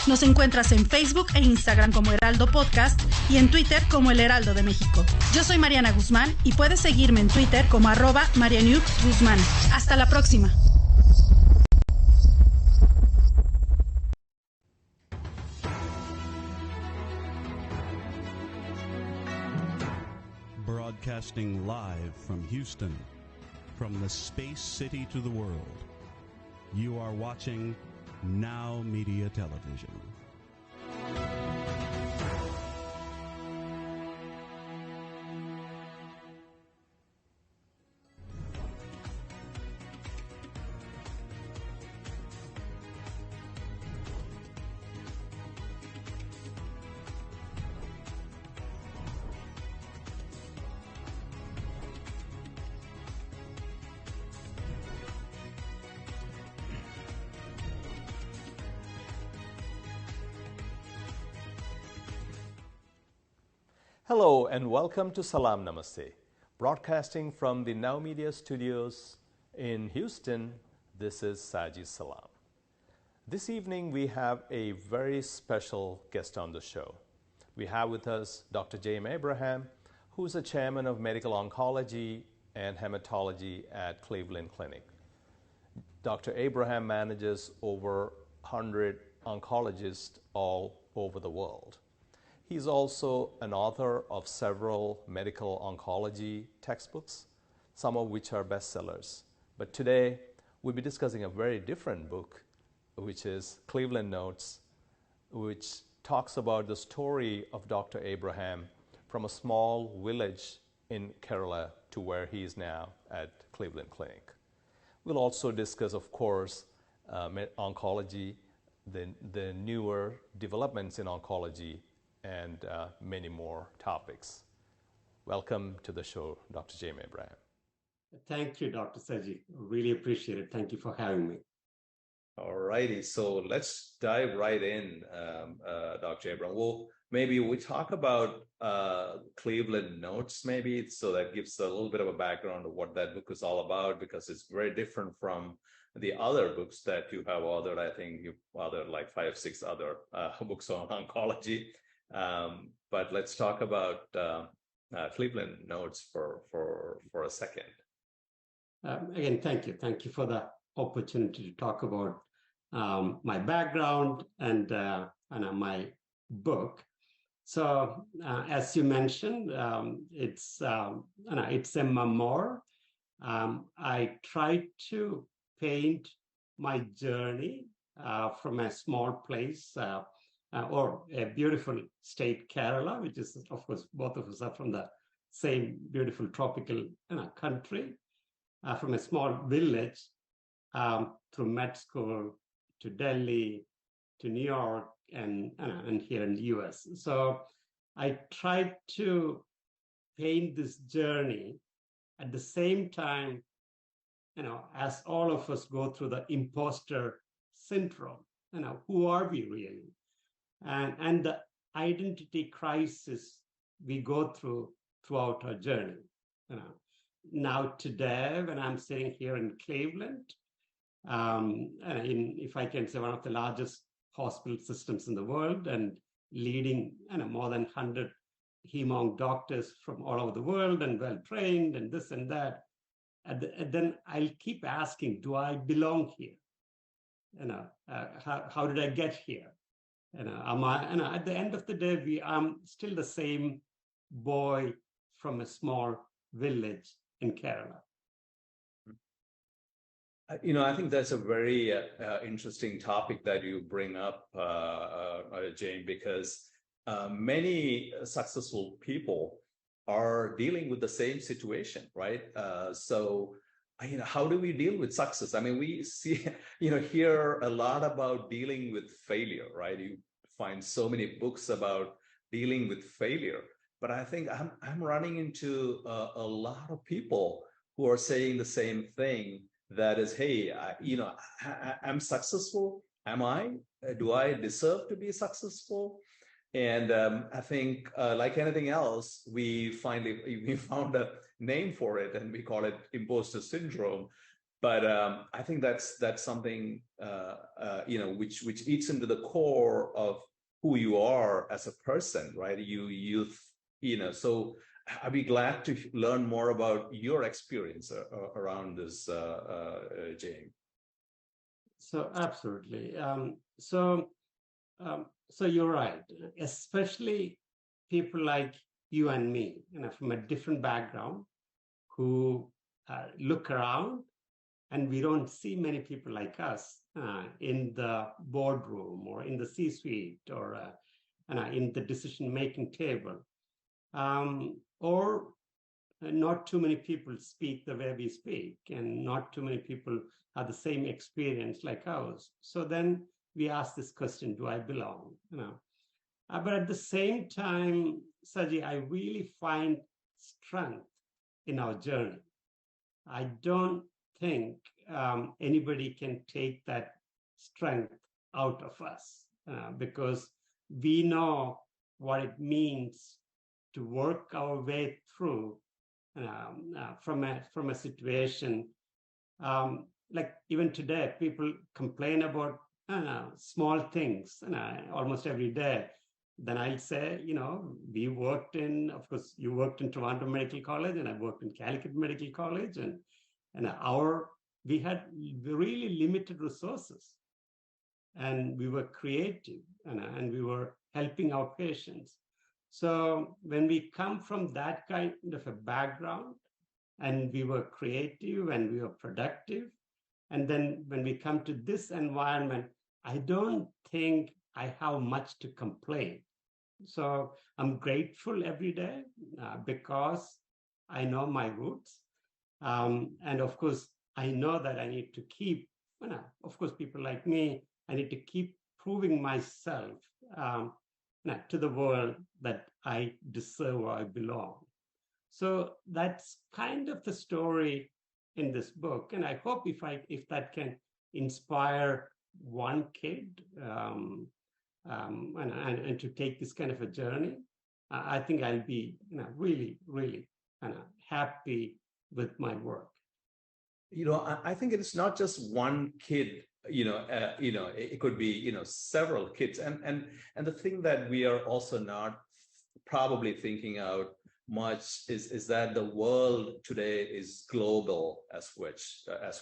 Nos encuentras en Facebook e Instagram como Heraldo Podcast y en Twitter como El Heraldo de México. Yo soy Mariana Guzmán y puedes seguirme en Twitter como @MarianuxGuzmán. Hasta la próxima. Broadcasting live from Houston, from the space city to the world. You are watching Now Media Television. Hello and welcome to Salaam Namaste. Broadcasting from the Now Media studios in Houston, this is Saji Salam. This evening we have a very special guest on the show. We have with us Dr. Jame, who is the chairman of Medical Oncology and Hematology at Cleveland Clinic. Dr. Abraham manages over 100 oncologists all over the world. He's also an author of several medical oncology textbooks, some of which are bestsellers. But today, we'll be discussing a very different book, which is Cleveland Notes, which talks about the story of Dr. Abraham from a small village in Kerala to where he is now at Cleveland Clinic. We'll also discuss, of course, oncology, the newer developments in oncology, and many more topics. Welcome to the show, Dr. Jame Abraham. Thank you, Dr. Saji. Really appreciate it. Thank you for having me. All righty. So let's dive right in, Dr. Abraham. Well, maybe we talk about Cleveland Notes, maybe, so that gives a little bit of a background of what that book is all about, because it's very different from the other books that you have authored. I think you've authored like 5, 6 other books on oncology. But let's talk about Cleveland Notes for a second. Again, thank you. Thank you for the opportunity to talk about my background and my book. So, as you mentioned, it's a memoir. I tried to paint my journey from a small place. Or a beautiful state, Kerala, which is, of course, both of us are from the same beautiful tropical country, from a small village through med school to Delhi, to New York, and here in the US. So I tried to paint this journey at the same time, as all of us go through the imposter syndrome. Who are we really? And the identity crisis we go throughout our journey. Now today, when I'm sitting here in Cleveland, if I can say one of the largest hospital systems in the world, and leading more than 100 hem-onc doctors from all over the world and well trained and this and that, and then I'll keep asking, do I belong here? How did I get here? At the end of the day, I'm still the same boy from a small village in Kerala. I think that's a very interesting topic that you bring up, Jane, because many successful people are dealing with the same situation, right? So how do we deal with success? I mean, we see, hear a lot about dealing with failure, right? You find so many books about dealing with failure, but I think I'm running into a lot of people who are saying the same thing. That is, hey, I'm successful. Am I? Do I deserve to be successful? And I think, like anything else, we found a name for it, and we call it imposter syndrome. But I think that's something which eats into the core of who you are as a person, right? So I'd be glad to learn more about your experience around this, Jame. So absolutely. So you're right, especially people like you and me, from a different background, who look around and we don't see many people like us in the boardroom or in the C-suite or in the decision-making table. Or not too many people speak the way we speak, and not too many people have the same experience like ours. So then we ask this question, do I belong? But at the same time, Saji, I really find strength in our journey. I don't think anybody can take that strength out of us because we know what it means to work our way through from a situation. Like even today, people complain about small things almost every day. Then I'll say, we worked of course, you worked in Toronto Medical College, and I worked in Calicut Medical College, and we had really limited resources, and we were creative, and we were helping our patients. So when we come from that kind of a background, and we were creative and we were productive, and then when we come to this environment, I don't think I have much to complain. So I'm grateful every day because I know my roots. And of course, I know that I need to keep, of course, people like me, I need to keep proving myself to the world that I deserve or I belong. So that's kind of the story in this book. And I hope if that can inspire one kid and to take this kind of a journey, I think I'll be really, really happy with my work. I think it's not just one kid. It could be several kids, and the thing that we are also not probably thinking out much is that the world today is global as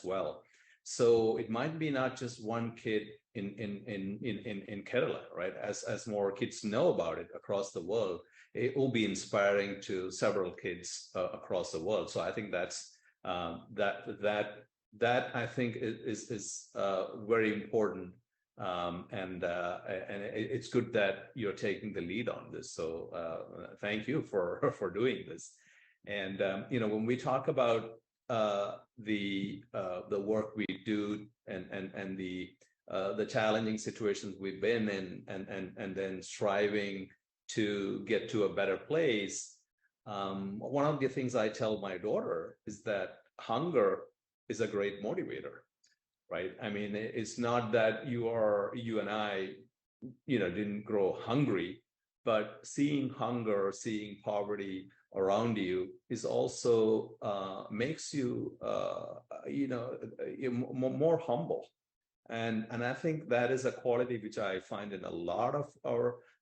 well. So it might be not just one kid in Kerala, right? As more kids know about it across the world, it will be inspiring to several kids across the world. So I think that's that I think is very important, and it's good that you're taking the lead on this. So thank you for doing this. And when we talk about the work we do and the challenging situations we've been in, and then striving to get to a better place, one of the things I tell my daughter is that hunger is a great motivator, right? I mean, it's not that you and I, didn't grow hungry, but seeing hunger, seeing poverty around you is also makes you, more humble. And I think that is a quality which I find in a lot of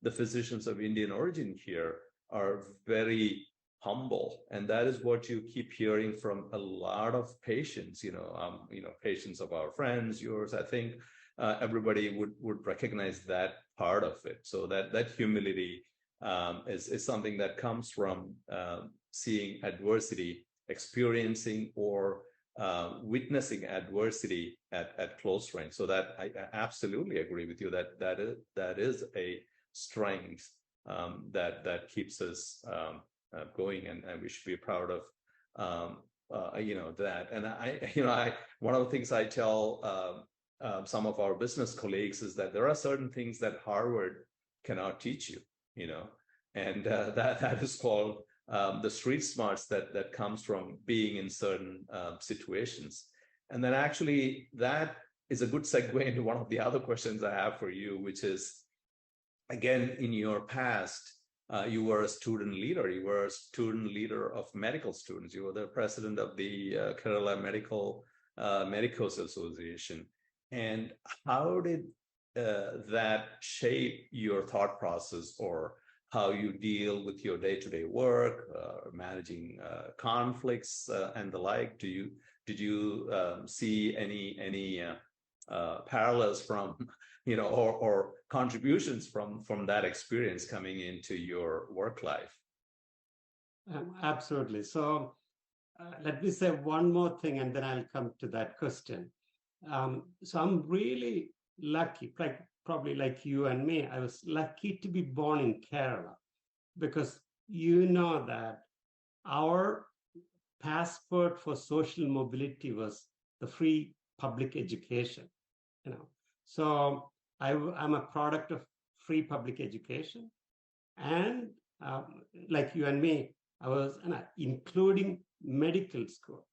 the physicians of Indian origin here are very humble, and that is what you keep hearing from a lot of patients. Patients of our friends, yours. I think everybody would recognize that part of it. So that humility is something that comes from seeing adversity, experiencing or witnessing adversity at close range. So that I absolutely agree with you that is a strength that keeps us going, and we should be proud of that. And I one of the things I tell some of our business colleagues is that there are certain things that Harvard cannot teach you, and that is called the street smarts that comes from being in certain situations. And then actually that is a good segue into one of the other questions I have for you, which is, again, in your past, you were a student leader. You were a student leader of medical students. You were the president of the Kerala Medical Medical Association. And how did that shape your thought process, or how you deal with your day-to-day work, managing conflicts and the like? Did you see any parallels from or contributions from that experience coming into your work life? Absolutely. So let me say one more thing, and then I'll come to that question. So I'm really lucky, probably like you and me. I was lucky to be born in Kerala, because you know that our passport for social mobility was the free public education. So I'm a product of free public education, and like you and me, I was including medical school.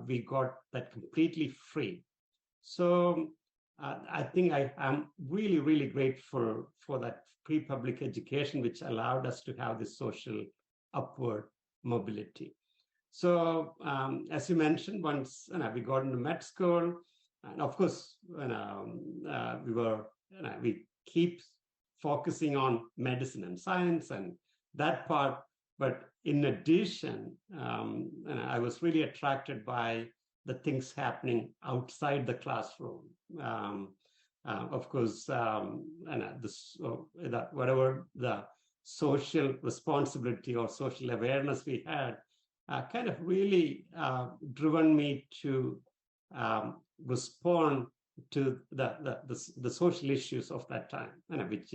We got that completely free. So I think I'm really, really grateful for that free public education, which allowed us to have this social upward mobility. So as you mentioned, once we got into med school, and of course, we keep focusing on medicine and science and that part. But in addition, I was really attracted by the things happening outside the classroom. Of course, whatever the social responsibility or social awareness we had, kind of really driven me to respond to the social issues of that time, which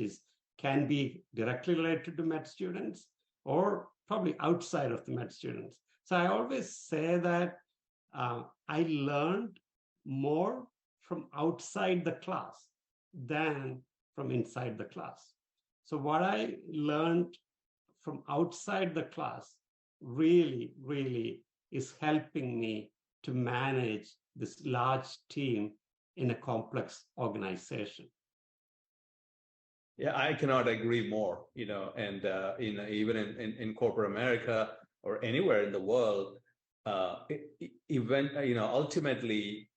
can be directly related to med students or probably outside of the med students. So I always say that I learned more from outside the class than from inside the class. So what I learned from outside the class really, really is helping me to manage this large team in a complex organization. Yeah, I cannot agree more. And even in corporate America or anywhere in the world, ultimately,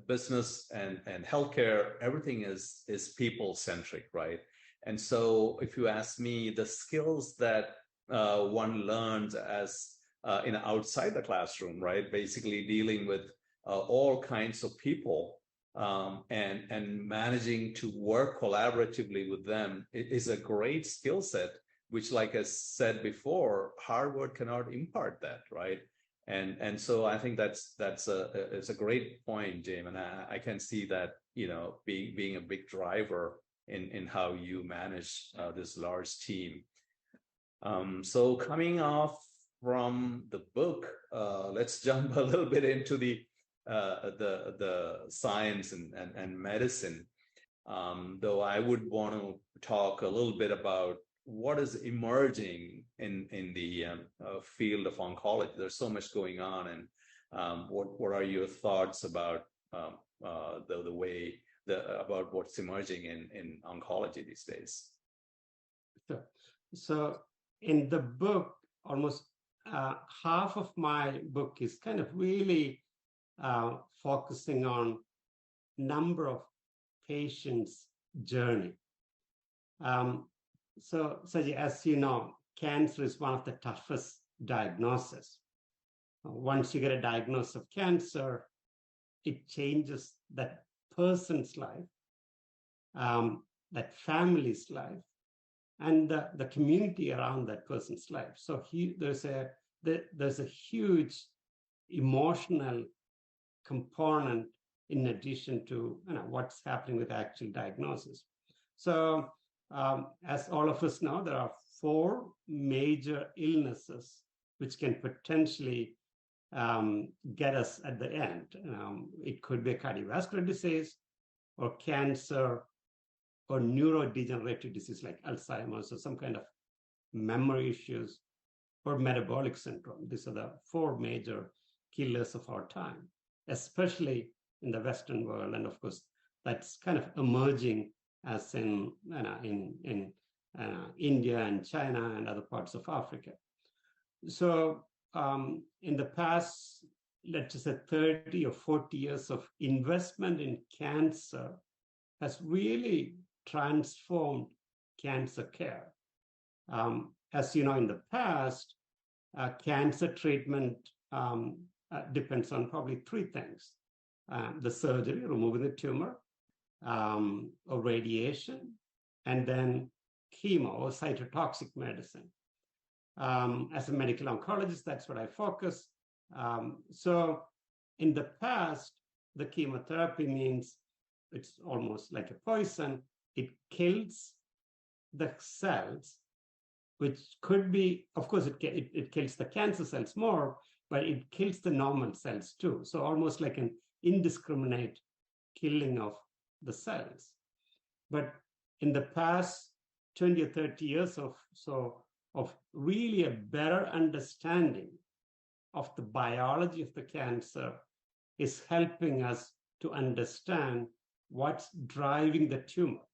business and healthcare, everything is people centric, right? And so, if you ask me, the skills that one learns as outside the classroom, right, basically dealing with all kinds of people. And managing to work collaboratively with them is a great skill set, which, like I said before, Harvard cannot impart that, right? And so I think it's a great point, Jame, and I can see that being a big driver in how you manage this large team. So coming off from the book, let's jump a little bit into the science and medicine, though I would want to talk a little bit about what is emerging in the field of oncology. There's so much going on, and what are your thoughts about about what's emerging in oncology these days? Sure. So in the book, almost half of my book is kind of really focusing on number of patients' journey. So Saji, as you know, cancer is one of the toughest diagnoses. Once you get a diagnosis of cancer, it changes that person's life, that family's life, and the community around that person's life. So there's a huge emotional component in addition to what's happening with actual diagnosis. So as all of us know, there are 4 major illnesses which can potentially get us at the end. It could be a cardiovascular disease or cancer or neurodegenerative disease like Alzheimer's or some kind of memory issues or metabolic syndrome. These are the 4 major killers of our time, especially in the Western world. And of course, that's kind of emerging as in India and China and other parts of Africa. So in the past let's just say 30 or 40 years of investment in cancer has really transformed cancer care. As you know, in the past, cancer treatment depends on probably three things. The surgery, removing the tumor, or radiation, and then chemo or cytotoxic medicine. As a medical oncologist, that's what I focus. So in the past, the chemotherapy means it's almost like a poison. It kills the cells, which could be, of course, it kills the cancer cells more, but it kills the normal cells too. So almost like an indiscriminate killing of the cells. But in the past 20 or 30 years of really a better understanding of the biology of the cancer is helping us to understand what's driving the tumor.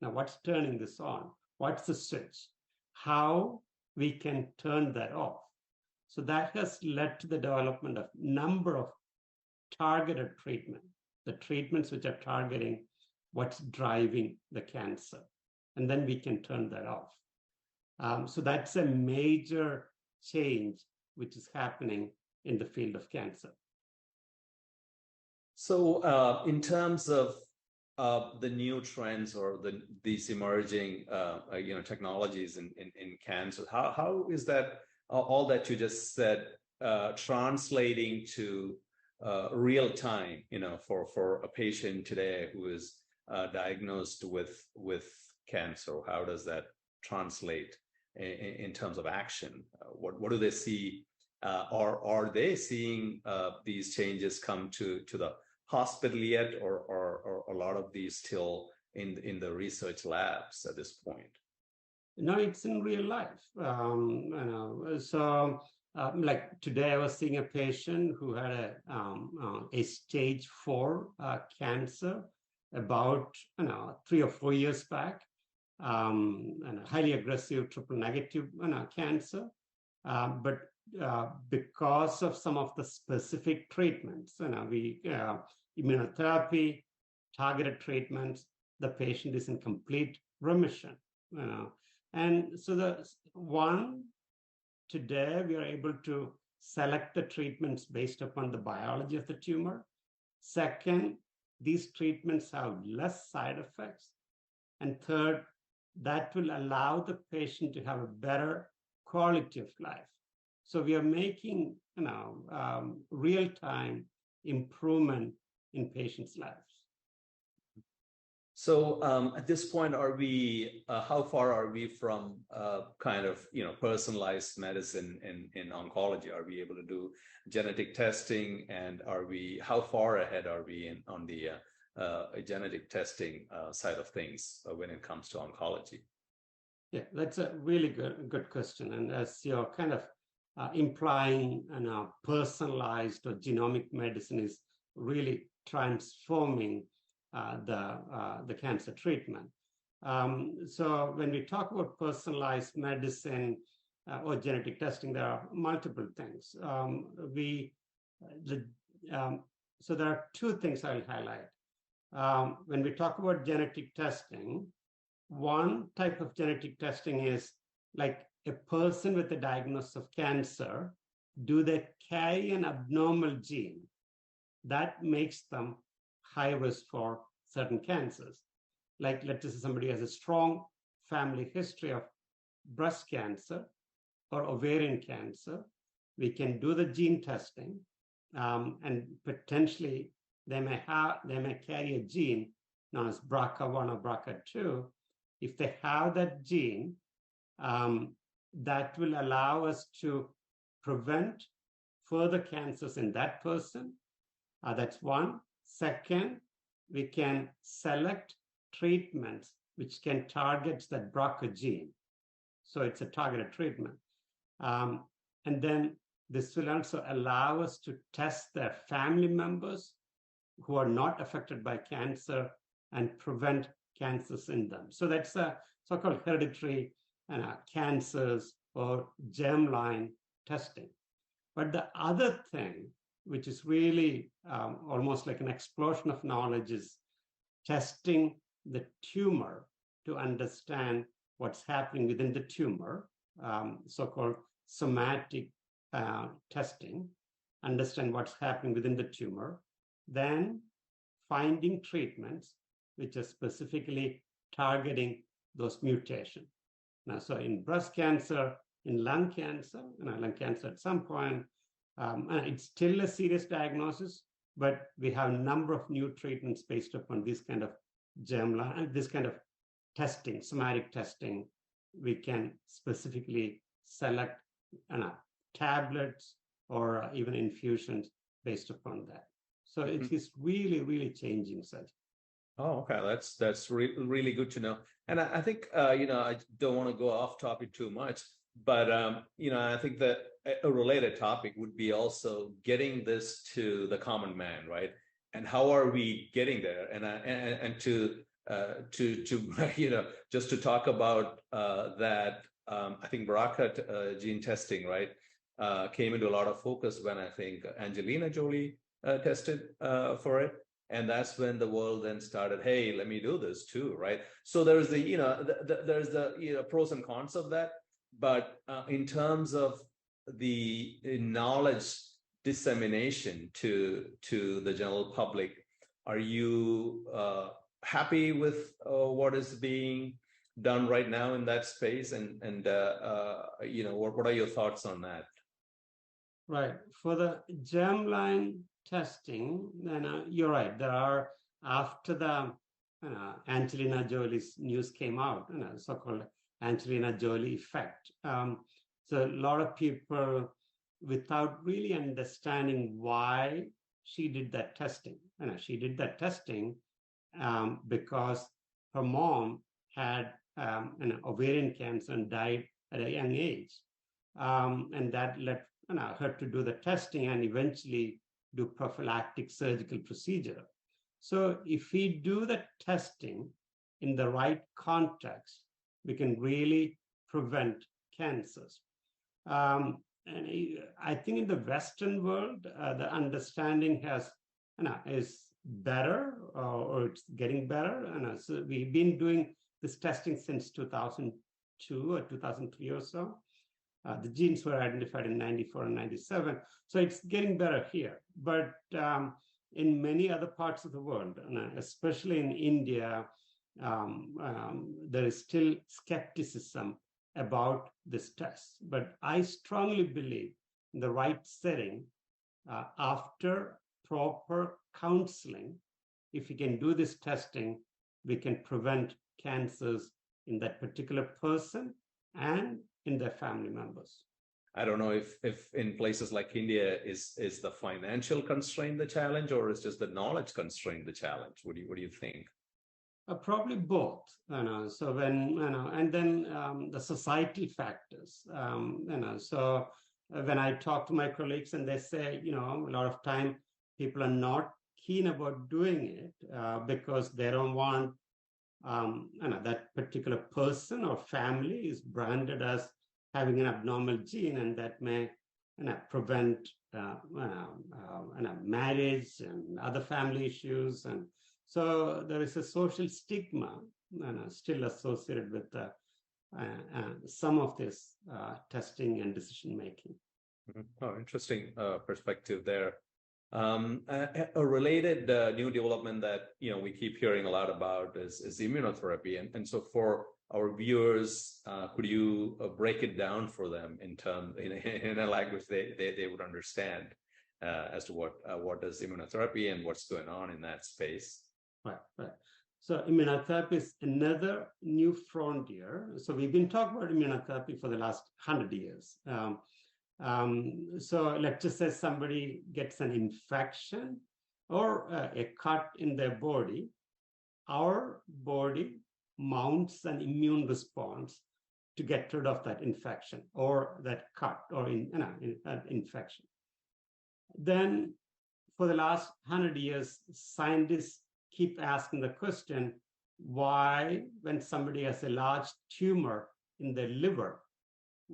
Now, what's turning this on? What's the switch? How we can turn that off. So that has led to the development of number of targeted treatment, the treatments which are targeting what's driving the cancer. And then we can turn that off. So that's a major change which is happening in the field of cancer. So in terms of the new trends or these emerging technologies in cancer, how is that all that you just said translating to real time, for a patient today who is diagnosed with cancer? How does that translate in terms of action? What do they see? Are they seeing these changes come to the hospital yet, or a lot of these still in the research labs at this point? No, it's in real life. So like today, I was seeing a patient who had a stage 4 cancer about 3 or 4 years back, and a highly aggressive triple negative cancer, but because of some of the specific treatments, we immunotherapy, targeted treatments, the patient is in complete remission. And so today we are able to select the treatments based upon the biology of the tumor. Second, these treatments have less side effects. And third, that will allow the patient to have a better quality of life. So we are making, real-time improvement in patients' lives. So at this point, are we? How far are we from personalized medicine in oncology? Are we able to do genetic testing, and how far ahead are we on the genetic testing side of things when it comes to oncology? Yeah, that's a really good question. And as you're kind of implying, personalized or genomic medicine is really transforming the cancer treatment. So when we talk about personalized medicine or genetic testing, there are multiple things. So there are two things I'll highlight. When we talk about genetic testing, one type of genetic testing is like a person with a diagnosis of cancer, do they carry an abnormal gene that makes them high risk for certain cancers? Like, let's say somebody has a strong family history of breast cancer or ovarian cancer. We can do the gene testing, and potentially they may carry a gene known as BRCA1 or BRCA2. If they have that gene, that will allow us to prevent further cancers in that person. That's one. Second, we can select treatments which can target that BRCA gene. So it's a targeted treatment. And then this will also allow us to test their family members who are not affected by cancer and prevent cancers in them. So that's a so-called hereditary cancers or germline testing. But the other thing which is really almost like an explosion of knowledge, is testing the tumor to understand what's happening within the tumor, so-called somatic testing, understand what's happening within the tumor, then finding treatments which are specifically targeting those mutations. Now, so in breast cancer, in lung cancer at some point, it's still a serious diagnosis, but we have a number of new treatments based upon this kind of germline and this kind of testing, somatic testing. We can specifically select tablets or even infusions based upon that. So it is really, really changing, Saji. Oh, okay. That's really good to know. And I think, I don't want to go off topic too much, but, I think that a related topic would be also getting this to the common man, right? And how are we getting there? And to just to talk about that, I think BRCA gene testing, right, came into a lot of focus when I think Angelina Jolie tested for it. And that's when the world then started, hey, let me do this too, right? So there's there's the pros and cons of that. But in terms of the knowledge dissemination to the general public, are you happy with what is being done right now in that space? And what are your thoughts on that? Right. For the germline testing, then you're right. There are, after the Angelina Jolie's news came out, so-called Angelina Jolie effect. So a lot of people, without really understanding why she did that testing, she did that testing because her mom had ovarian cancer and died at a young age, and that led her to do the testing and eventually do prophylactic surgical procedure. So if we do the testing in the right context, we can really prevent cancers. And I think in the Western world, the understanding is better, or it's getting better. So we've been doing this testing since 2002 or 2003 or so. The genes were identified in 94 and 97. So it's getting better here. But in many other parts of the world, especially in India, there is still skepticism about this test. But I strongly believe in the right setting, after proper counseling, if we can do this testing, we can prevent cancers in that particular person and in their family members. I don't know if in places like India is the financial constraint the challenge, or is just the knowledge constraint the challenge? What do you think? Probably both. So when and then the societal factors. So when I talk to my colleagues and they say, a lot of time people are not keen about doing it because they don't want that particular person or family is branded as having an abnormal gene, and that may prevent marriage and other family issues. And so there is a social stigma still associated with some of this testing and decision making. Oh, interesting perspective there. A related new development that we keep hearing a lot about is immunotherapy, and so for our viewers, could you break it down for them in a language they would understand as to what is immunotherapy and what's going on in that space? Right. So immunotherapy is another new frontier. So we've been talking about immunotherapy for the last 100 years. So let's just say somebody gets an infection or a cut in their body. Our body mounts an immune response to get rid of that infection or that cut or that infection. Then for the last 100 years, scientists keep asking the question, why, when somebody has a large tumor in their liver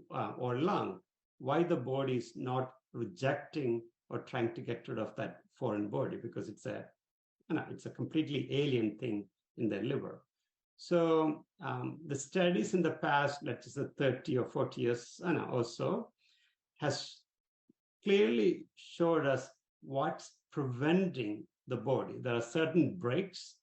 or lung, why the body is not rejecting or trying to get rid of that foreign body because it's a completely alien thing in their liver. So the studies in the past, let's say 30 or 40 years or so, has clearly showed us what's preventing the body. There are certain brakes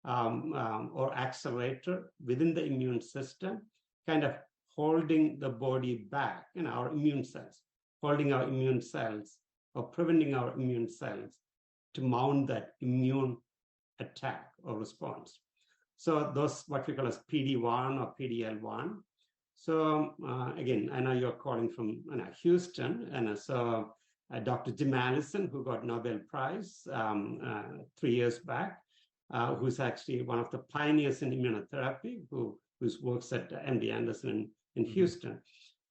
or accelerator within the immune system, kind of holding the body back, our immune cells, holding our immune cells or preventing our immune cells to mount that immune attack or response. So those what we call as PD-1 or PD-L1. So again, I know you're calling from Houston, and so Dr. Jame, who got Nobel Prize 3 years back, who's actually one of the pioneers in immunotherapy, who works at MD Anderson in Houston.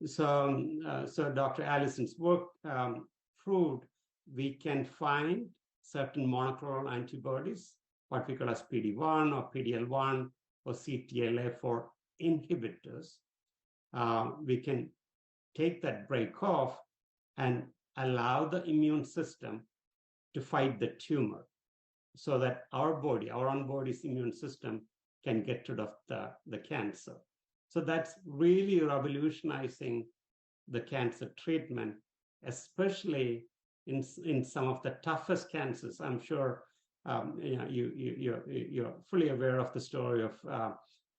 So Dr. Allison's work proved we can find certain monoclonal antibodies, what we call as PD-1 or PD-L1 or CTLA-4 inhibitors. We can take that brake off and allow the immune system to fight the tumor so that our own body's immune system can get rid of the cancer. So that's really revolutionizing the cancer treatment, especially in some of the toughest cancers. I'm sure you're fully aware of the story of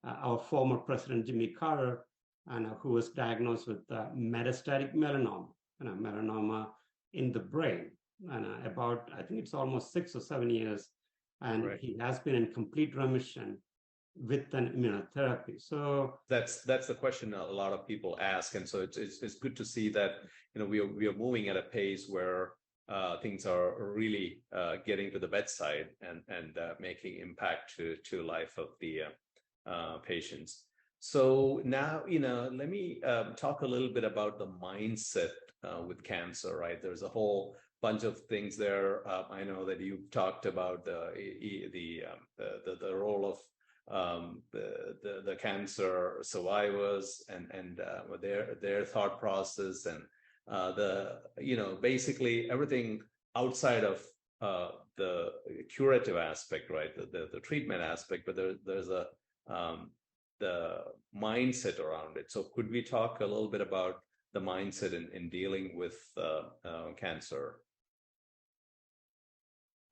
our former president, Jimmy Carter, who was diagnosed with metastatic melanoma, melanoma in the brain, and about, I think it's almost 6 or 7 years, and right. He has been in complete remission with an immunotherapy. So that's the question a lot of people ask, and so it's good to see that we are moving at a pace where things are really getting to the bedside and making impact to life of the patients. So now, let me talk a little bit about the mindset with cancer, right? There's a whole bunch of things there. I know that you've talked about the role of the cancer survivors and their thought process and basically everything outside of the curative aspect, right? The treatment aspect, but there's the mindset around it. So could we talk a little bit about the mindset in dealing with cancer?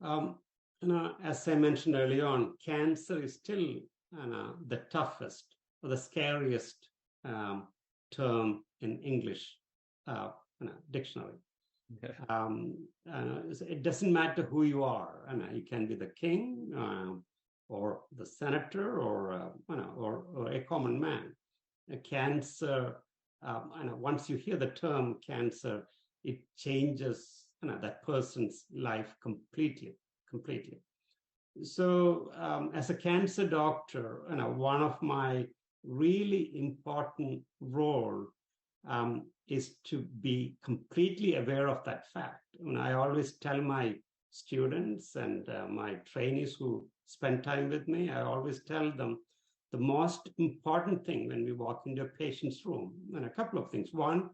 As I mentioned earlier on, cancer is still the toughest or the scariest term in English dictionary. Yeah. It doesn't matter who you are. You can be the king or the senator or a common man. Cancer, once you hear the term cancer, it changes that person's life completely. So as a cancer doctor, one of my really important role is to be completely aware of that fact. I always tell my students and my trainees who spend time with me, I always tell them the most important thing when we walk into a patient's room, and a couple of things. One,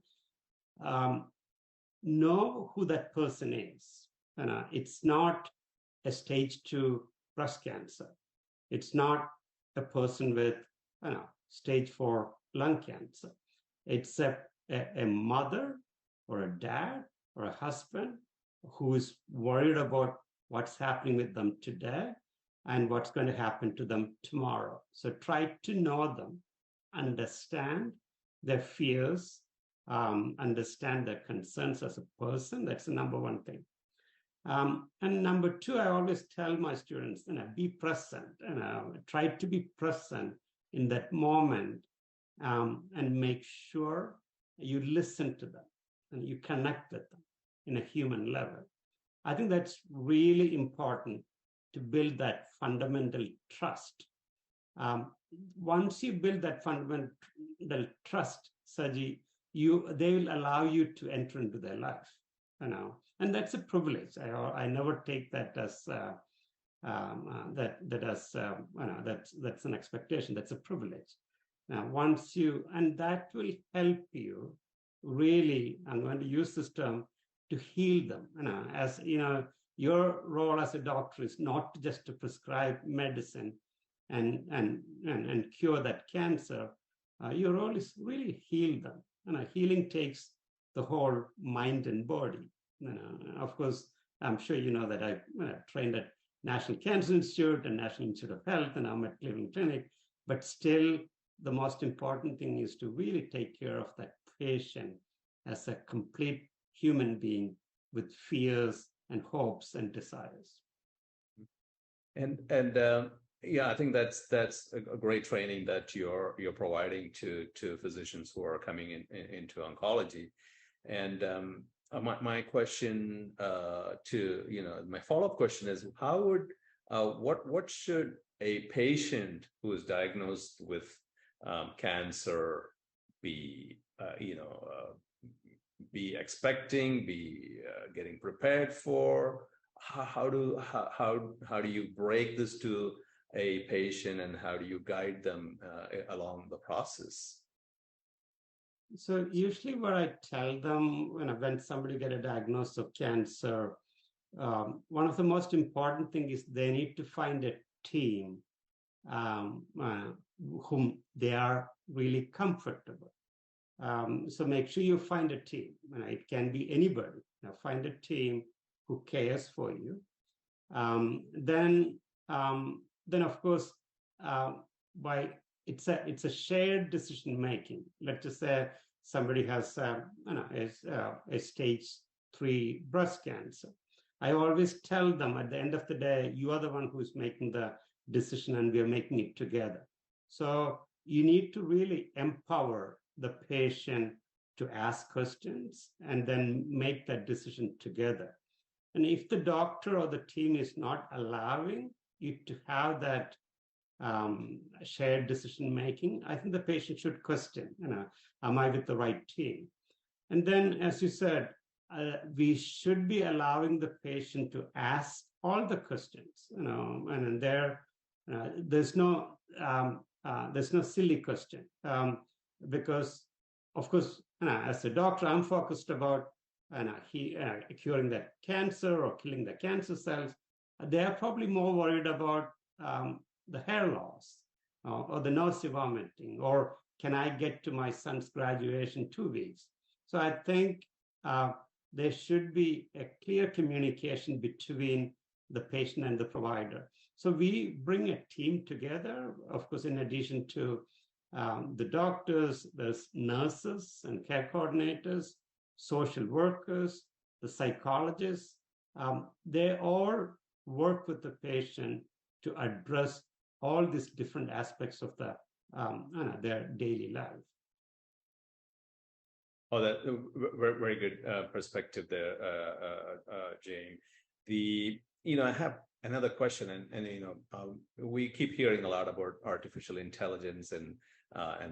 know who that person is. It's not a stage 2 breast cancer. It's not a person with stage 4 lung cancer. It's a mother or a dad or a husband who is worried about what's happening with them today and what's going to happen to them tomorrow. So try to know them, understand their fears, understand their concerns as a person. That's the number one thing. And number two, I always tell my students, be present, try to be present in that moment, and make sure you listen to them and you connect with them in a human level. I think that's really important to build that fundamental trust. Once you build that fundamental trust, Saji, they will allow you to enter into their life, and that's a privilege. I never take that as that's an expectation. That's a privilege. Now, and that will help you really. I'm going to use this term, to heal them. As you know, your role as a doctor is not just to prescribe medicine and cure that cancer. Your role is really heal them. Healing takes the whole mind and body. Of course, I'm sure you know that I trained at National Cancer Institute and National Institute of Health, and I'm at Cleveland Clinic. But still, the most important thing is to really take care of that patient as a complete human being with fears and hopes and desires. And yeah, I think that's a great training that you're providing to physicians who are coming into oncology. And my question my follow-up question is, how would what should a patient who is diagnosed with cancer be expecting, be getting prepared for? How do you break this to a patient, and how do you guide them along the process? So usually what I tell them when somebody get a diagnosis of cancer, one of the most important things is they need to find a team whom they are really comfortable. So make sure you find a team. It can be anybody. Find a team who cares for you. Then of course, it's a shared decision making. Let's just say somebody has a stage 3 breast cancer. I always tell them at the end of the day, you are the one who's making the decision, and we are making it together. So you need to really empower the patient to ask questions and then make that decision together. And if the doctor or the team is not allowing you to have that shared decision making, I think the patient should question, am I with the right team? And then, as you said, we should be allowing the patient to ask all the questions, and there's no silly question, because, of course, as a doctor, I'm focused about curing that cancer or killing the cancer cells. They are probably more worried about the hair loss or the nausea vomiting, or can I get to my son's graduation 2 weeks? So I think there should be a clear communication between the patient and the provider. So we bring a team together. Of course, in addition to the doctors, there's nurses and care coordinators, social workers, the psychologists. They all work with the patient to address all these different aspects of their daily life. Oh, that very, very good perspective there, Jame. I have another question, and we keep hearing a lot about artificial intelligence, and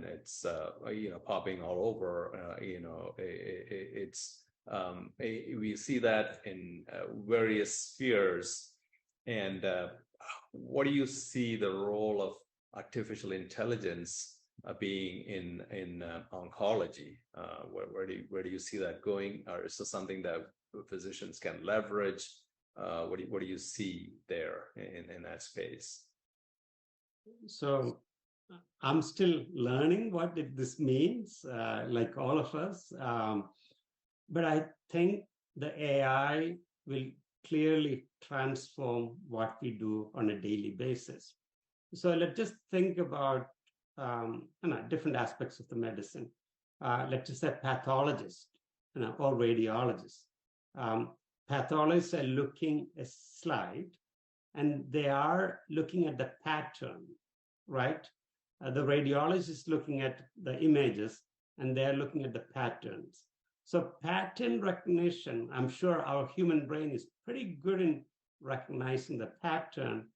it's popping all over. We see that in various spheres. And what do you see the role of artificial intelligence being in oncology? Where do you see that going? Or is this something that physicians can leverage? What do you see there in that space? So I'm still learning what this means, like all of us. But I think the AI will clearly transform what we do on a daily basis. So let's just think about different aspects of the medicine. Let's just say pathologists or radiologists. Pathologists are looking at a slide, and they are looking at the pattern, right? The radiologist is looking at the images, and they're looking at the patterns. So pattern recognition, I'm sure our human brain is pretty good in recognizing the pattern,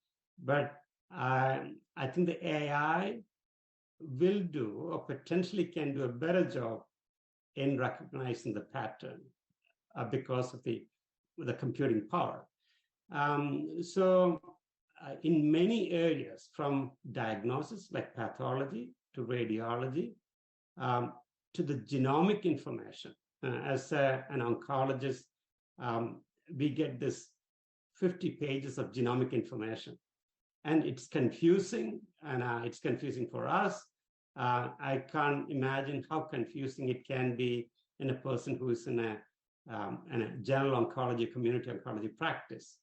but I think the AI will do, or potentially can do, a better job in recognizing the pattern because of the computing power. So in many areas, from diagnosis like pathology to radiology, to the genomic information, as an oncologist, we get this 50 pages of genomic information. And it's confusing, and it's confusing for us. I can't imagine how confusing it can be in a person who is in a general oncology, community oncology practice.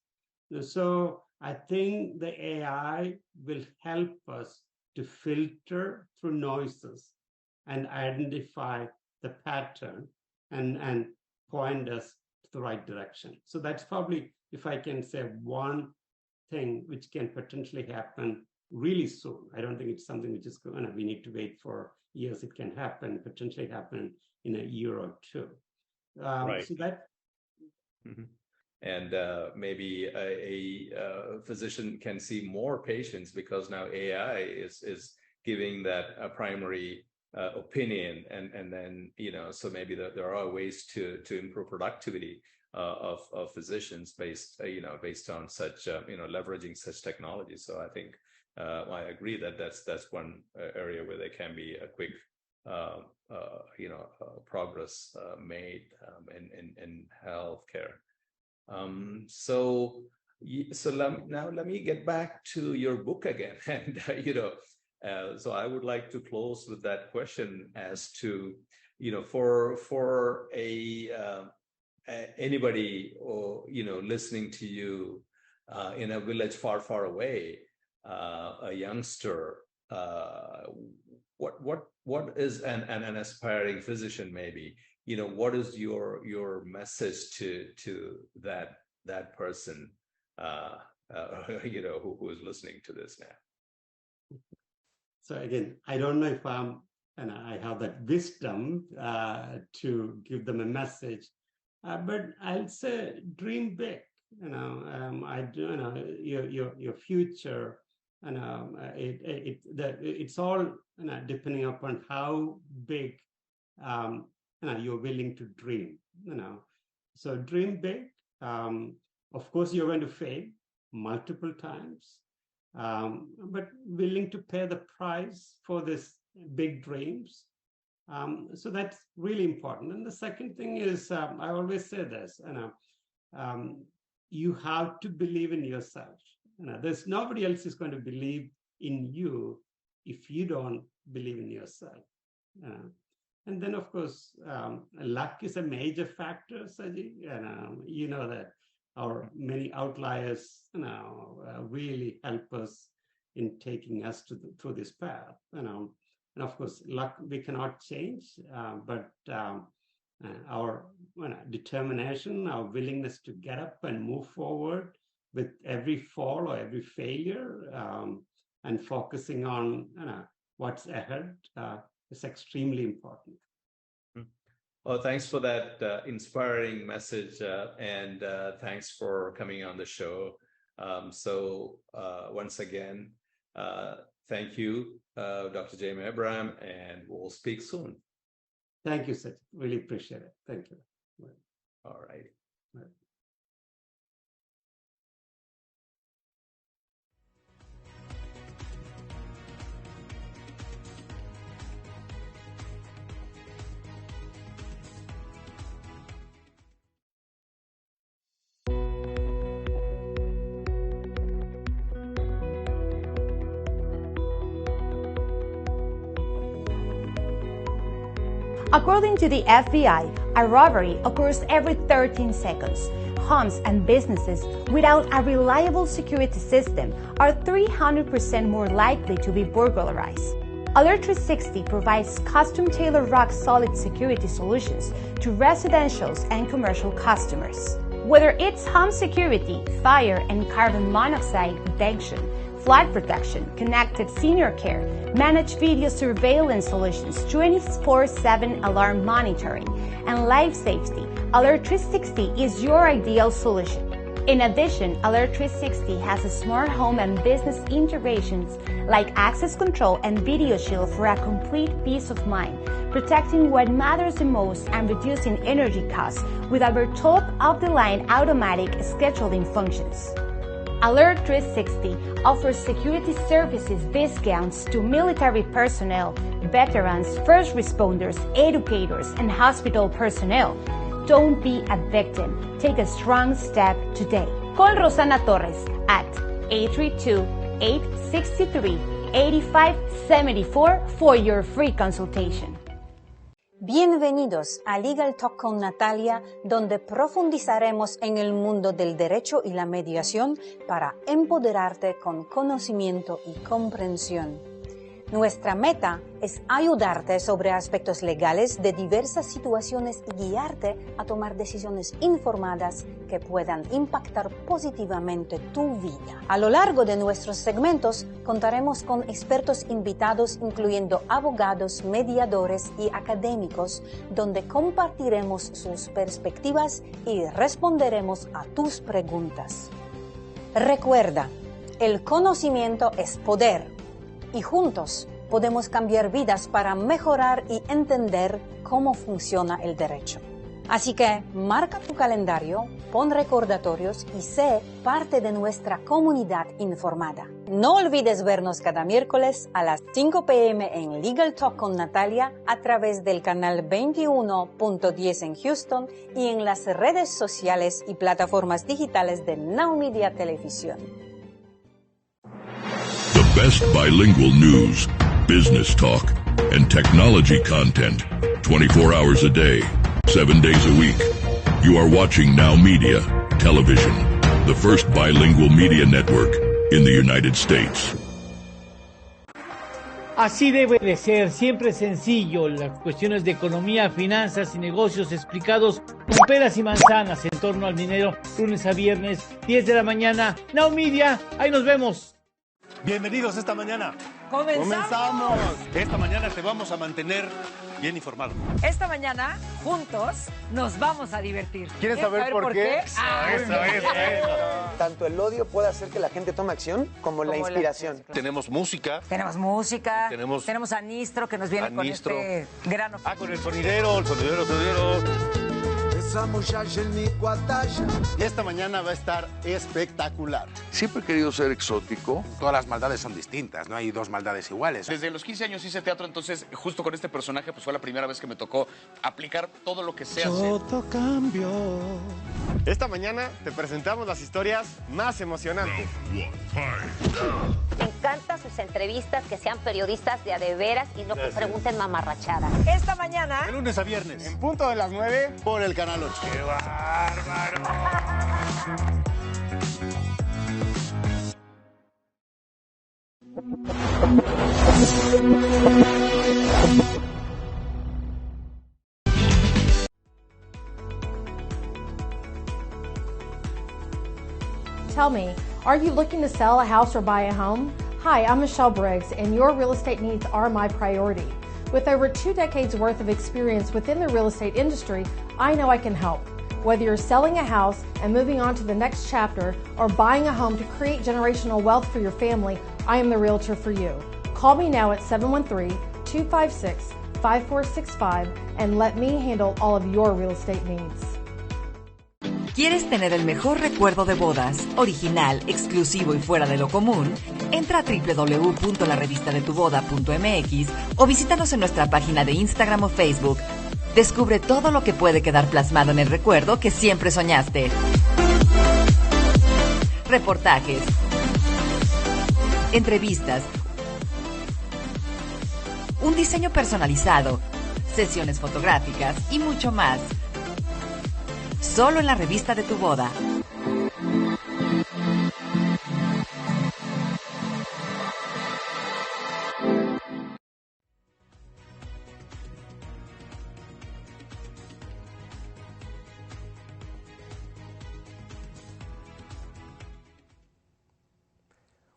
So I think the AI will help us to filter through noises and identify the pattern and point us to the right direction. So that's probably, if I can say, one thing which can potentially happen really soon. I don't think it's something which is going to, we need to wait for years. It can happen, potentially happen in a year or two. Right. So that. Mm-hmm. And maybe a physician can see more patients because now AI is giving that a primary opinion, and then so maybe there are ways to improve productivity of physicians based on such leveraging such technology. So I think I agree that that's one area where there can be a quick progress made in healthcare. So let me get back to your book again, and so I would like to close with that question as to for anybody listening to you in a village far away, a youngster, what is an aspiring physician, maybe what is your message to that person who is listening to this now? So again, I don't know if I have that wisdom to give them a message, but I'll say dream big. I do. Your future, it's all depending upon how big you're willing to dream. So dream big. Of course, you're going to fail multiple times. But willing to pay the price for this big dreams. So that's really important. And the second thing is, I always say this, you have to believe in yourself. There's nobody else is going to believe in you if you don't believe in yourself. And then, of course, luck is a major factor, Saji. You know that. Our many outliers really help us in taking us through this path. And of course, luck we cannot change, but our determination, our willingness to get up and move forward with every fall or every failure, and focusing on what's ahead is extremely important. Well, thanks for that inspiring message, and thanks for coming on the show. So once again, thank you, Dr. Jame Abraham, and we'll speak soon. Thank you, Saji. Really appreciate it. Thank you. All right. According to the FBI, a robbery occurs every 13 seconds. Homes and businesses without a reliable security system are 300% more likely to be burglarized. Alert 360 provides custom-tailored rock-solid security solutions to residential and commercial customers. Whether it's home security, fire and carbon monoxide detection, flood protection, connected senior care, managed video surveillance solutions, 24/7 alarm monitoring, and life safety, Alert 360 is your ideal solution. In addition, Alert 360 has a smart home and business integrations like access control and video shield for a complete peace of mind, protecting what matters the most and reducing energy costs with our top-of-the-line automatic scheduling functions. Alert 360 offers security services discounts to military personnel, veterans, first responders, educators, and hospital personnel. Don't be a victim. Take a strong step today. Call Rosana Torres at 832-863-8574 for your free consultation. Bienvenidos a Legal Talk con Natalia, donde profundizaremos en el mundo del derecho y la mediación para empoderarte con conocimiento y comprensión. Nuestra meta es ayudarte sobre aspectos legales de diversas situaciones y guiarte a tomar decisiones informadas que puedan impactar positivamente tu vida. A lo largo de nuestros segmentos contaremos con expertos invitados, incluyendo abogados, mediadores y académicos, donde compartiremos sus perspectivas y responderemos a tus preguntas. Recuerda, el conocimiento es poder. Y juntos podemos cambiar vidas para mejorar y entender cómo funciona el derecho. Así que marca tu calendario, pon recordatorios y sé parte de nuestra comunidad informada. No olvides vernos cada miércoles a las 5 p.m. en Legal Talk con Natalia a través del canal 21.10 en Houston y en las redes sociales y plataformas digitales de Now Media Televisión. Best bilingual news, business talk, and technology content 24 hours a day, 7 days a week. You are watching Now Media Television, the first bilingual media network in the United States. Así debe de ser, siempre sencillo, las cuestiones de economía, finanzas y negocios explicados con peras y manzanas en torno al dinero, lunes a viernes, 10 de la mañana. Now Media, ahí nos vemos. Bienvenidos esta mañana. ¡Comenzamos! Esta mañana te vamos a mantener bien informado. Esta mañana, juntos, nos vamos a divertir. ¿Quieres saber por qué? Eso. Tanto el odio puede hacer que la gente tome acción como la inspiración. Tenemos música. Tenemos música. Tenemos a Nistro, que nos viene con este gran oficio. Con el sonidero. Esa muchacha en mi guatalla. Esta mañana va a estar espectacular. Siempre he querido ser exótico. Todas las maldades son distintas, no hay dos maldades iguales. Desde los 15 años hice teatro, entonces justo con este personaje pues fue la primera vez que me tocó aplicar todo lo que sé hacer. Todo cambió. Esta mañana te presentamos las historias más emocionantes. Me encantan sus entrevistas, que sean periodistas de a de veras y no que pregunten mamarrachadas. Esta mañana, de lunes a viernes, en punto de las 9 por el canal 8. ¡Qué bárbaro! Tell me, are you looking to sell a house or buy a home? Hi, I'm Michelle Briggs, and your real estate needs are my priority. With over 2 decades worth of experience within the real estate industry, I know I can help. Whether you're selling a house and moving on to the next chapter or buying a home to create generational wealth for your family, I am the realtor for you. Call me now at 713-256-5465 and let me handle all of your real estate needs. ¿Quieres tener el mejor recuerdo de bodas, original, exclusivo y fuera de lo común? Entra a www.larevistadetuboda.mx o visítanos en nuestra página de Instagram o Facebook. Descubre todo lo que puede quedar plasmado en el recuerdo que siempre soñaste. Reportajes, entrevistas, un diseño personalizado, sesiones fotográficas y mucho más. Solo en la revista de tu boda.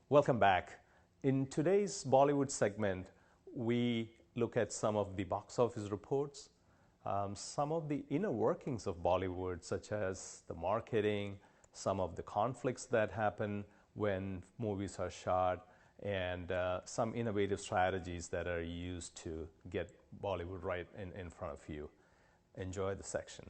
Welcome back. In today's Bollywood segment, we look at some of the box office reports, some of the inner workings of Bollywood, such as the marketing, some of the conflicts that happen when movies are shot, and some innovative strategies that are used to get Bollywood right in front of you. Enjoy the section.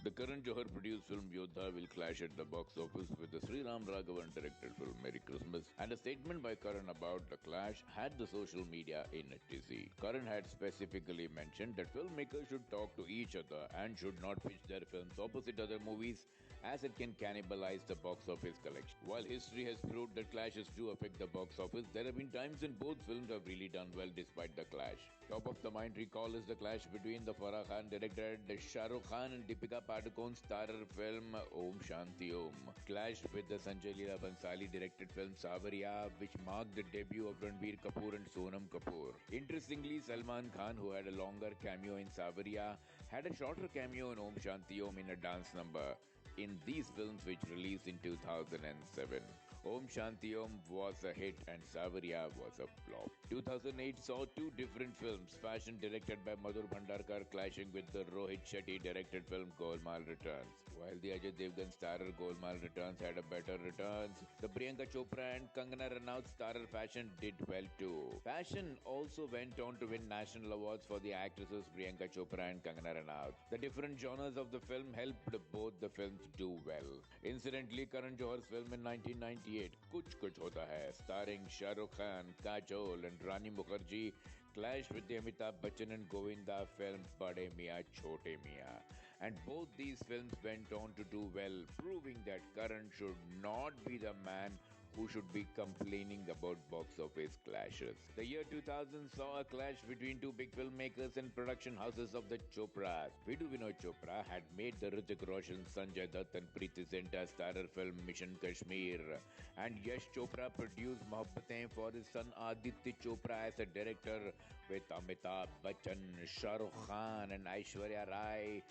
The Karan Johar-produced film Yodha will clash at the box office with the Sri Ram Raghavan-directed film Merry Christmas, and a statement by Karan about the clash had the social media in a tizzy. Karan had specifically mentioned that filmmakers should talk to each other and should not pitch their films opposite other movies, as it can cannibalize the box office collection. While history has proved that clashes do affect the box office, there have been times when both films have really done well despite the clash. Top of the mind recall is the clash between the Farah Khan-directed Shah Rukh Khan and Deepika Padukone starrer film Om Shanti Om clashed with the Sanjay Leela Bhansali-directed film Savarya, which marked the debut of Ranbir Kapoor and Sonam Kapoor. Interestingly, Salman Khan, who had a longer cameo in Savarya, had a shorter cameo in Om Shanti Om in a dance number in these films, which released in 2007. Om Shanti Om was a hit and Savarya was a flop. 2008 saw two different films, Fashion directed by Madhur Bhandarkar clashing with the Rohit Shetty directed film Golmaal Returns. While the Ajay Devgan starrer Golmaal Returns had a better returns, the Priyanka Chopra and Kangana Ranaut starrer Fashion did well too. Fashion also went on to win national awards for the actresses Priyanka Chopra and Kangana Ranaut. The different genres of the film helped both the films do well. Incidentally, Karan Johar's film in 1998, Kuch Kuch Hota Hai, starring Shah Rukh Khan, Kajol and Rani Mukherjee, clashed with the Amitabh Bachchan and Govinda film Bade Miyan Chote Miyan. And both these films went on to do well, proving that Karan should not be the man who should be complaining about box office clashes. The year 2000 saw a clash between two big filmmakers and production houses of the Chopras. Vidhu Vinod Chopra had made the Hrithik Roshan, Sanjay Dutt and Preeti Zinta starrer film Mission Kashmir, and Yash Chopra produced Mohabbatein for his son Aditya Chopra as a director, with Amitabh Bachchan, Shah Rukh Khan and Aishwarya Rai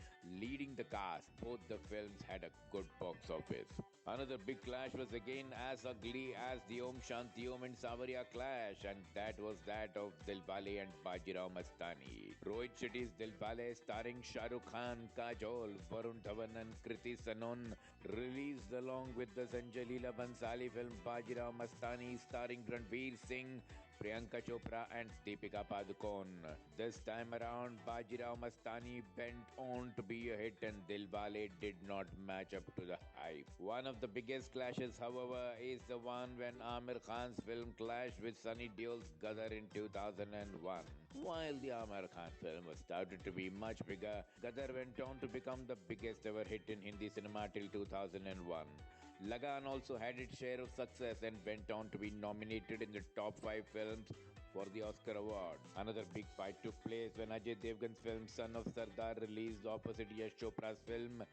leading the cast. Both the films had a good box office. Another big clash was again as ugly as the Om Shanti Om and Savarya clash, and that was that of Dilwale and Bajirao Mastani. Rohit Shetty's Dilwale, starring Shah Rukh Khan, Kajol, Varun Dhawan and Kriti Sanon, released along with the Sanjay Leela Bhansali film Bajirao Mastani, starring Ranveer Singh, Priyanka Chopra and Deepika Padukone. This time around, Bajirao Mastani bent on to be a hit and Dilwale did not match up to the hype. One of the biggest clashes, however, is the one when Amir Khan's film clashed with Sunny Deol's Gadar in 2001. While the Amir Khan film was touted to be much bigger, Gadar went on to become the biggest ever hit in Hindi cinema till 2001. Lagan also had its share of success and went on to be nominated in the top 5 films for the Oscar award. Another big fight took place when Ajay Devgan's film Son of Sardar released opposite Yash Chopra's film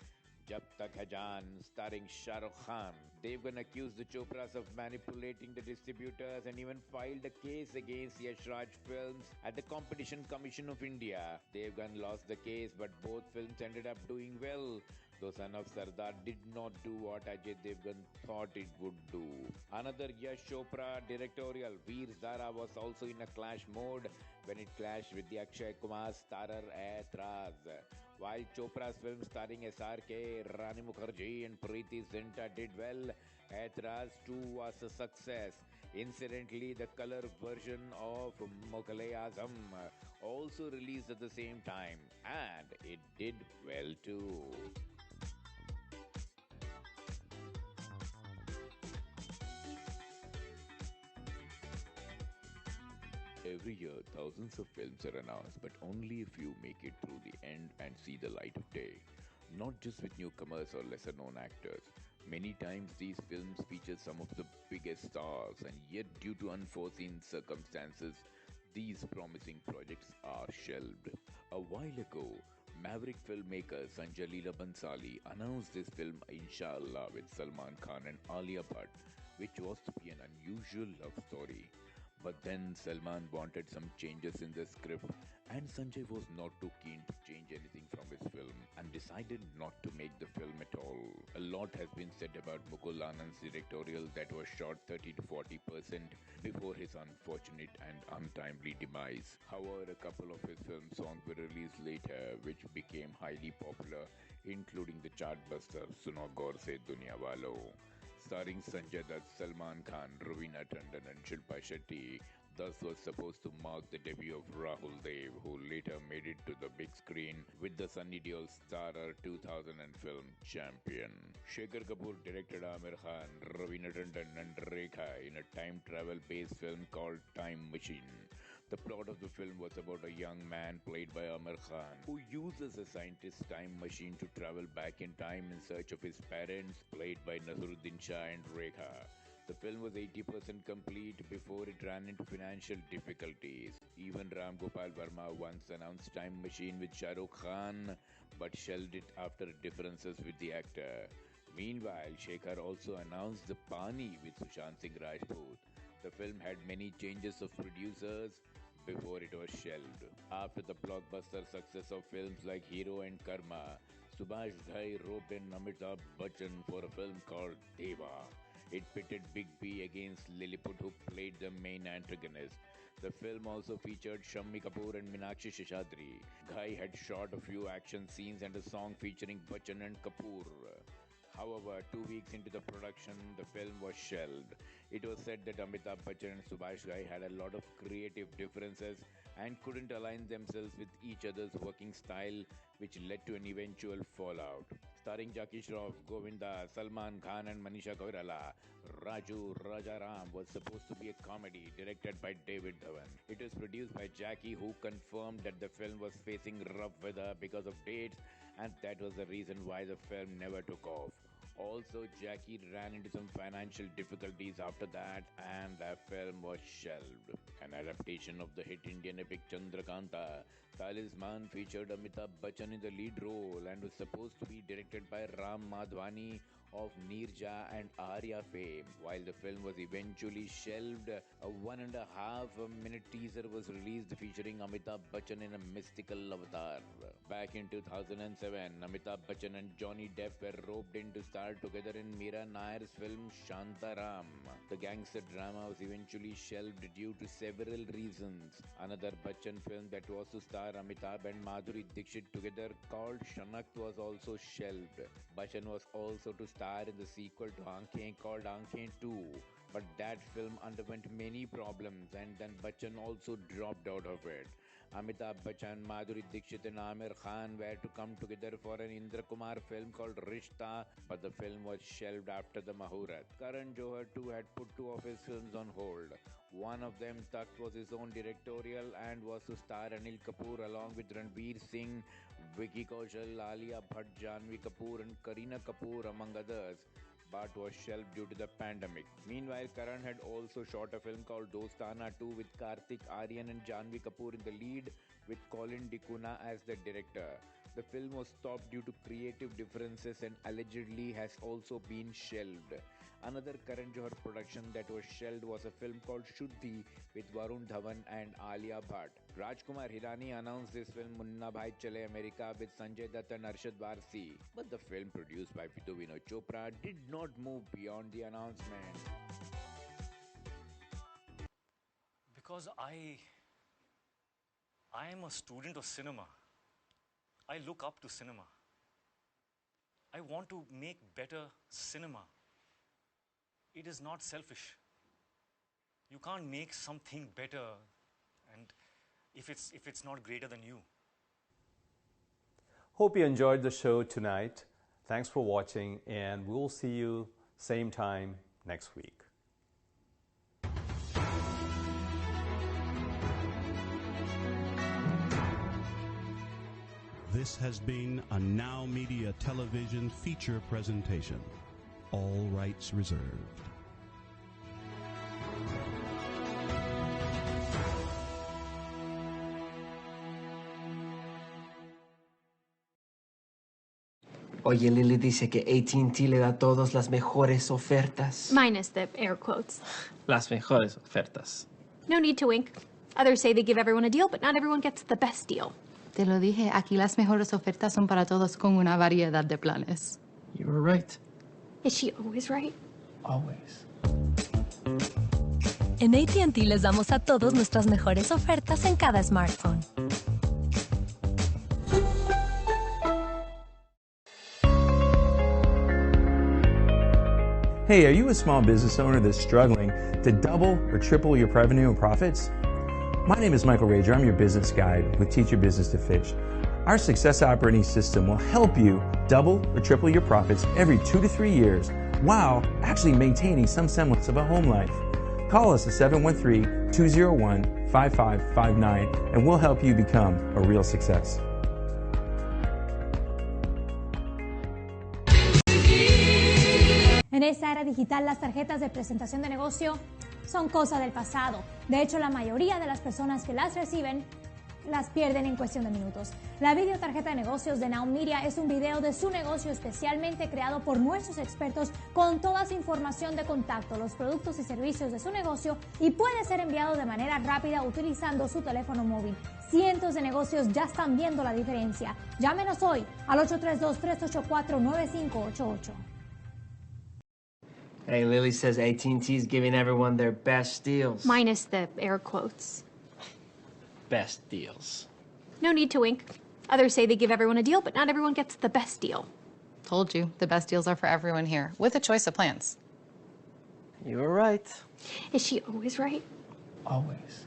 Jab Tak Hai Jaan, starring Shah Rukh Khan. Devgan accused the Chopras of manipulating the distributors and even filed a case against Yash Raj Films at the Competition Commission of India. Devgan lost the case, but both films ended up doing well, though Son of Sardar did not do what Ajay Devgan thought it would do. Another Yash Chopra directorial, Veer Zara, was also in a clash mode when it clashed with the Akshay Kumar starrer Aitraz. While Chopra's film starring SRK, Rani Mukherjee and Preeti Zinta did well, Aitraz too was a success. Incidentally, the color version of Mughal-e-Azam also released at the same time, and it did well too. Every year, thousands of films are announced, but only a few make it through the end and see the light of day. Not just with newcomers or lesser-known actors. Many times these films feature some of the biggest stars, and yet due to unforeseen circumstances, these promising projects are shelved. A while ago, maverick filmmaker Sanjay Leela Bhansali announced this film Inshallah with Salman Khan and Alia Bhatt, which was to be an unusual love story. But then Salman wanted some changes in the script, and Sanjay was not too keen to change anything from his film and decided not to make the film at all. A lot has been said about Mukul Anand's directorial that was shot 30 to 40% before his unfortunate and untimely demise. However, a couple of his film songs were released later, which became highly popular, including the chartbuster Suno Gaur Se Duniya Walo. Starring Sanjay Dutt, Salman Khan, Ravina Tandon and Shilpa Shetty, thus was supposed to mark the debut of Rahul Dev, who later made it to the big screen with the Sunny Deol starrer 2000 film Champion. Shekhar Kapoor directed Aamir Khan, Raveena Tandon and Rekha in a time travel-based film called Time Machine. The plot of the film was about a young man played by Aamir Khan who uses a scientist's time machine to travel back in time in search of his parents, played by Naseeruddin Shah and Rekha. The film was 80% complete before it ran into financial difficulties. Even Ram Gopal Verma once announced Time Machine with Shah Rukh Khan but shelved it after differences with the actor. Meanwhile, Shekhar also announced The Pani with Sushant Singh Rajput. The film had many changes of producers before it was shelved. After the blockbuster success of films like Hero and Karma, Subhash Ghai roped in Amitabh Bachchan for a film called Deva. It pitted Big B against Lilliput, who played the main antagonist. The film also featured Shammi Kapoor and Meenakshi Seshadri. Ghai had shot a few action scenes and a song featuring Bachchan and Kapoor. However, 2 weeks into the production, the film was shelved. It was said that Amitabh Bachchan and Subhash Ghai had a lot of creative differences and couldn't align themselves with each other's working style, which led to an eventual fallout. Starring Jackie Shroff, Govinda, Salman Khan and Manisha Koirala, Raju Rajaram was supposed to be a comedy directed by David Dhawan. It was produced by Jackie, who confirmed that the film was facing rough weather because of dates, and that was the reason why the film never took off. Also, Jackie ran into some financial difficulties after that, and the film was shelved. An adaptation of the hit Indian epic Chandrakanta, Talisman featured Amitabh Bachchan in the lead role and was supposed to be directed by Ram Madhvani of Neerja and Arya fame. While the film was eventually shelved, a 1.5-minute teaser was released featuring Amitabh Bachchan in a mystical avatar. Back in 2007, Amitabh Bachchan and Johnny Depp were roped in to star together in Meera Nair's film Shantaram. The gangster drama was eventually shelved due to several reasons. Another Bachchan film that was to star Amitabh and Madhuri Dixit together, called Shanak, was also shelved. Bachchan was also to star in the sequel to Aankhein called Aankhein 2, but that film underwent many problems and then Bachchan also dropped out of it. Amitabh Bachchan, Madhuri Dixit and Aamir Khan were to come together for an Indra Kumar film called Rishta, but the film was shelved after the Mahurat. Karan Johar too had put 2 of his films on hold. One of them, Takht, was his own directorial and was to star Anil Kapoor along with Ranveer Singh, Vicky Kaushal, Alia Bhatt, Janhvi Kapoor and Kareena Kapoor among others, but was shelved due to the pandemic. Meanwhile, Karan had also shot a film called Dostana 2 with Karthik Aaryan and Janhvi Kapoor in the lead, with Colin D'Cunha as the director. The film was stopped due to creative differences and allegedly has also been shelved. Another Karan Johar production that was shelved was a film called Shuddhi with Varun Dhawan and Alia Bhatt. Rajkumar Hirani announced this film Munna Bhai Chale America with Sanjay Dutt and Arshad Varsi, but the film produced by Vidhu Vinod Chopra did not move beyond the announcement. Because I am a student of cinema. I look up to cinema. I want to make better cinema. It is not selfish. You can't make something better and if it's not greater than you. Hope you enjoyed the show tonight. Thanks for watching, and we'll see you same time next week. This has been a Now Media Television feature presentation. All rights reserved. Oye, Lily dice que AT&T le da a todos las mejores ofertas. Minus the air quotes. Las mejores ofertas. No need to wink. Others say they give everyone a deal, but not everyone gets the best deal. Te lo dije, aquí las mejores ofertas son para todos con una variedad de planes. You were right. Is she always right? Always. En AT&T les damos a todos nuestras mejores ofertas en cada smartphone. Hey, are you a small business owner that's struggling to double or triple your revenue and profits? My name is Michael Rager. I'm your business guide with Teach Your Business to Fish. Our success operating system will help you double or triple your profits every 2 to 3 years while actually maintaining some semblance of a home life. Call us at 713-201-5559 and we'll help you become a real success. En esta era digital, las tarjetas de presentación de negocio son cosa del pasado. De hecho, la mayoría de las personas que las reciben las pierden en cuestión de minutos. La videotarjeta de negocios de Now Media es un video de su negocio especialmente creado por nuestros expertos con toda su información de contacto, los productos y servicios de su negocio y puede ser enviado de manera rápida utilizando su teléfono móvil. Cientos de negocios ya están viendo la diferencia. Llámenos hoy al 832-384-9588. Hey, Lily says AT&T is giving everyone their best deals. Minus the air quotes. Best deals. No need to wink. Others say they give everyone a deal, but not everyone gets the best deal. Told you, the best deals are for everyone here, with a choice of plans. You were right. Is she always right? Always.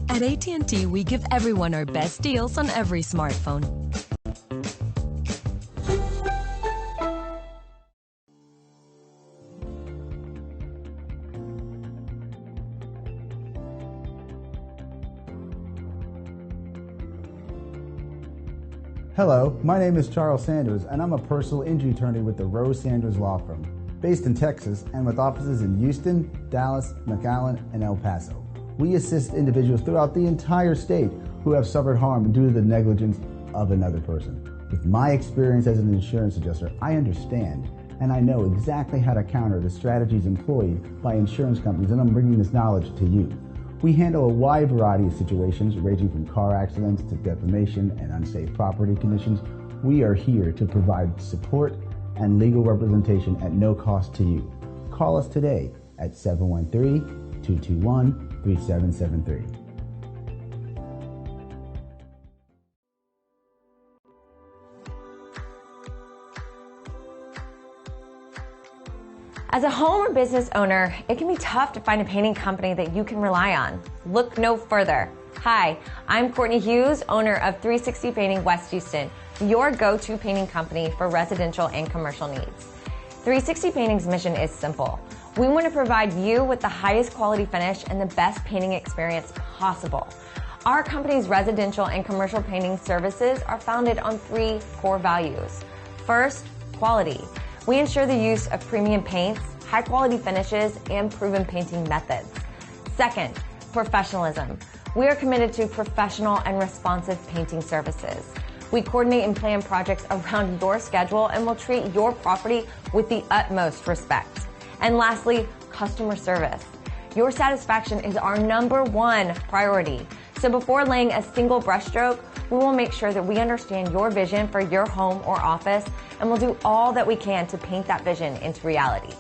At AT&T, we give everyone our best deals on every smartphone. Hello, my name is Charles Sanders, and I'm a personal injury attorney with the Rose Sanders Law Firm, based in Texas and with offices in Houston, Dallas, McAllen, and El Paso. We assist individuals throughout the entire state who have suffered harm due to the negligence of another person. With my experience as an insurance adjuster, I understand and I know exactly how to counter the strategies employed by insurance companies, and I'm bringing this knowledge to you. We handle a wide variety of situations ranging from car accidents to defamation and unsafe property conditions. We are here to provide support and legal representation at no cost to you. Call us today at 713-221-3773. As a home or business owner, it can be tough to find a painting company that you can rely on. Look no further. Hi, I'm Courtney Hughes, owner of 360 Painting West Houston, your go-to painting company for residential and commercial needs. 360 Painting's mission is simple. We want to provide you with the highest quality finish and the best painting experience possible. Our company's residential and commercial painting services are founded on 3 core values. First, quality. We ensure the use of premium paints, high-quality finishes, and proven painting methods. Second, professionalism. We are committed to professional and responsive painting services. We coordinate and plan projects around your schedule and will treat your property with the utmost respect. And lastly, customer service. Your satisfaction is our #1 priority. So before laying a single brushstroke, we will make sure that we understand your vision for your home or office, and we'll do all that we can to paint that vision into reality.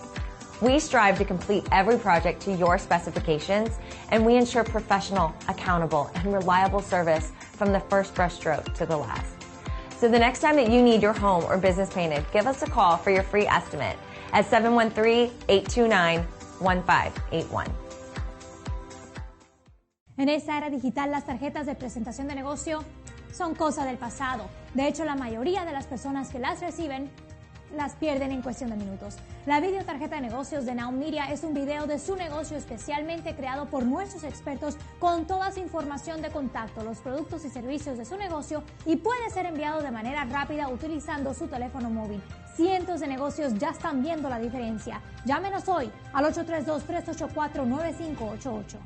We strive to complete every project to your specifications, and we ensure professional, accountable, and reliable service from the first brushstroke to the last. So the next time that you need your home or business painted, give us a call for your free estimate at 713-829-1581. En esta era digital, las tarjetas de presentación de negocio son cosa del pasado. De hecho, la mayoría de las personas que las reciben las pierden en cuestión de minutos. La videotarjeta de negocios de Now Media es un video de su negocio especialmente creado por nuestros expertos con toda su información de contacto, los productos y servicios de su negocio y puede ser enviado de manera rápida utilizando su teléfono móvil. Cientos de negocios ya están viendo la diferencia. Llámenos hoy al 832-384-9588.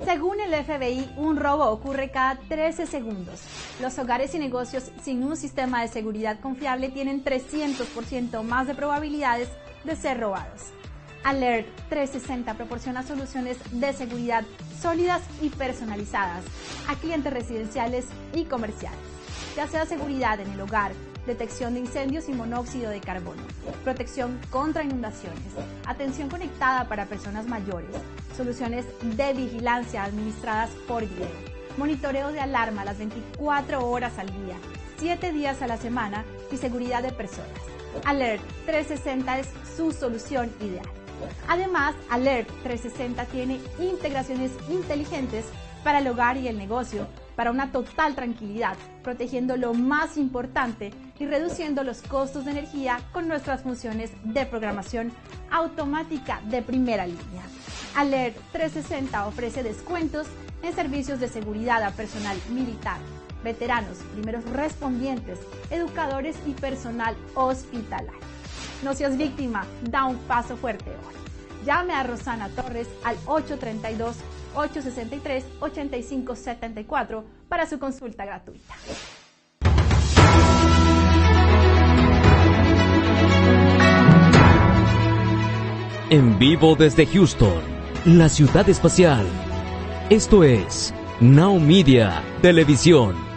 Según el FBI, un robo ocurre cada 13 segundos. Los hogares y negocios sin un sistema de seguridad confiable tienen 300% más de probabilidades de ser robados. Alert 360 proporciona soluciones de seguridad sólidas y personalizadas a clientes residenciales y comerciales, ya sea seguridad en el hogar, detección de incendios y monóxido de carbono, protección contra inundaciones, atención conectada para personas mayores, soluciones de vigilancia administradas por video, monitoreo de alarma las 24 horas al día, 7 días a la semana y seguridad de personas. Alert 360 es su solución ideal. Además, Alert 360 tiene integraciones inteligentes para el hogar y el negocio, para una total tranquilidad, protegiendo lo más importante y reduciendo los costos de energía con nuestras funciones de programación automática de primera línea. Alert 360 ofrece descuentos en servicios de seguridad a personal militar, veteranos, primeros respondientes, educadores y personal hospitalario. No seas víctima, da un paso fuerte hoy. Llame a Rosana Torres al 832-863-8574 para su consulta gratuita. En vivo desde Houston, la ciudad espacial. Esto es Now Media Televisión.